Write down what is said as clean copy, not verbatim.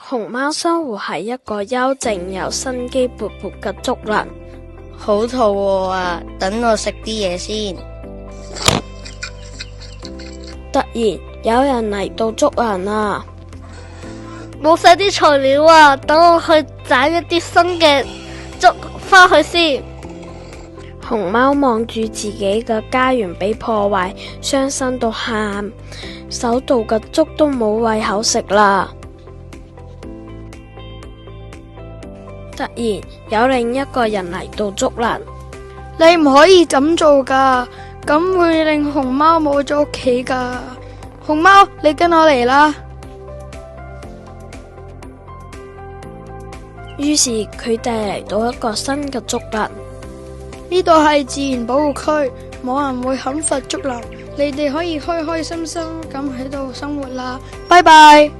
熊貓生活係一個幽靜又生機勃勃嘅竹林。好肚餓啊，等我食啲嘢先。突然有人嚟到竹林啊！冇晒啲材料啊，等我去斬一啲新嘅竹返去先。熊貓望住自己嘅家園被破壞，傷心到喊，手度嘅竹都冇胃口食啦。突然有另一個人嚟到竹林。你唔可以咁做噶，咁會令熊貓冇咗屋企噶。熊貓，你跟我嚟啦。於是佢哋嚟到一個新嘅竹林。呢度係自然保護區，冇人會砍伐竹林，你哋可以開開心心咁喺度生活啦。拜拜。